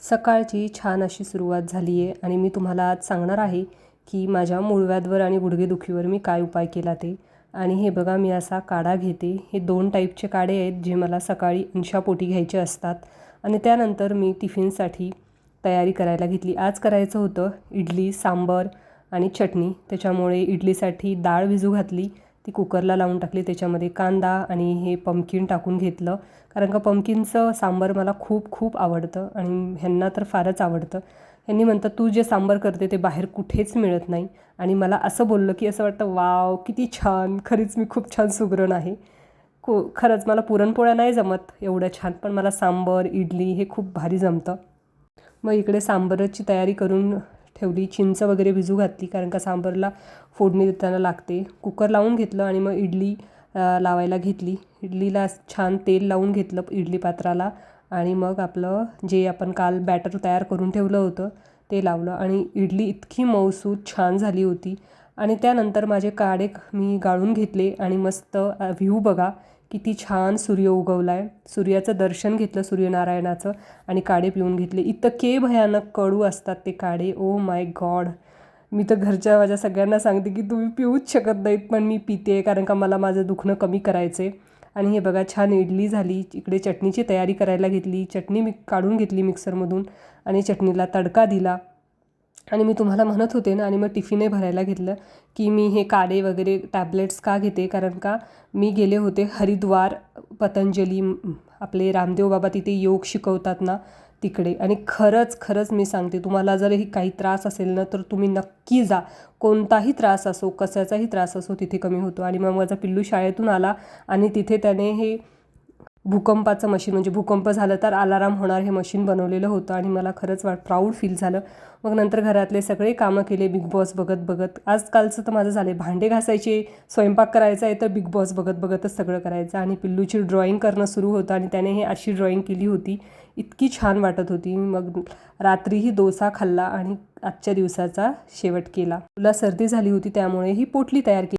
सकाळची छान अशी सुरुवात झाली आहे आणि मी तुम्हाला आज सांगणार आहे की माझ्या मूळव्याधवर आणि गुडघेदुखीवर मी काय उपाय केला ते. आणि हे बघा, मी असा काढा घेते. हे 2 टाईपचे काढे आहेत जे मला सकाळी अंशापोटी घ्यायचे असतात आणि त्यानंतर मी टिफिनसाठी तयारी करायला घेतली. आज करायचं होतं इडली, सांबर आणि चटणी. त्याच्यामुळे इडलीसाठी डाळ भिजू घातली, ती कुकरला लावून टाकली. त्याच्यामध्ये कांदा आणि हे पंपकिन टाकून घेतलं, कारण का पंपकिनचं सांबार मला खूप खूप आवडतं आणि ह्यांना तर फारच आवडतं. ह्यांनी म्हणतात तू जे सांबार करते ते बाहेर कुठेच मिळत नाही. आणि मला असं बोललं की असं वाटतं वाव किती छान, खरीच मी खूप छान सुगरण आहे. खरंच मला पुरणपोळ्या नाही जमत एवढं छान, पण मला सांबर इडली हे खूप भारी जमतं. मग इकडे सांबाराची तयारी करून ठेवली. चिंच वगैरे भिजू घातली, कारण का सांबारला फोडणी देताना लागते. कुकर लावून घेतलं आणि मग इडली लावायला घेतली. इडलीला छान तेल लावून घेतलं इडली पात्राला आणि मग आपलं जे आपण काल बॅटर तयार करून ठेवलं होतं ते लावलं आणि इडली इतकी मऊसूत छान झाली होती. आणि त्यानंतर माझे काढे मी गाळून घेतले आणि मस्त व्ह्यू बघा किती छान सूर्य उगवला आहे. सूर्याचं दर्शन घेतलं सूर्यनारायणाचं आणि काढे पिऊन घेतले. इतके भयानक कडू असतात ते काढे, ओ माय गॉड. मी तर घरच्या माझ्या सगळ्यांना सांगते की तुम्ही पिऊच शकत नाहीत, पण मी पिते कारण का मला माझं दुखणं कमी करायचं आहे. आणि हे बघा छान इडली झाली. इकडे चटणीची तयारी करायला घेतली. चटणी मी काढून घेतली मिक्सरमधून आणि चटणीला तडका दिला. आणि मी तुम्हाला म्हणत होते ना, आणि मग टिफिनही भरायला घेतलं की मी हे काढे वगैरे टॅबलेट्स का घेते, कारण का मी गेले होते हरिद्वार, पतंजली, आपले रामदेव बाबा तिथे योग शिकवतात ना तिकडे. आणि खरंच मी सांगते तुम्हाला, जर ही काही त्रास असेल ना तर तुम्ही नक्की जा. कोणताही त्रास असो, कशाचाही त्रास असो, तिथे कमी होतो. आणि मग माझा पिल्लू शाळेतून आला आणि तिथे त्याने हे भूकंपाचं मशीन, म्हणजे भूकंप झालं तर अलाराम होणार, हे मशीन बनवलेलं होतं आणि मला खरंच प्राऊड फील झालं. मग नंतर घरातले सगळे कामं केले बिग बॉस बघत बघत. आजकालचं तर माझं झालं आहे, भांडे घासायचे, स्वयंपाक करायचा आहे तर बिग बॉस बघत बघतच सगळं करायचं. आणि पिल्लूची ड्रॉईंग करणं सुरू होतं आणि त्याने हे अशी ड्रॉईंग केली होती, इतकी छान वाटत होती. मग रात्रीही डोसा खाल्ला आणि आजच्या दिवसाचा शेवट केला. तुला सर्दी झाली होती त्यामुळे ही पोटली तयार केली.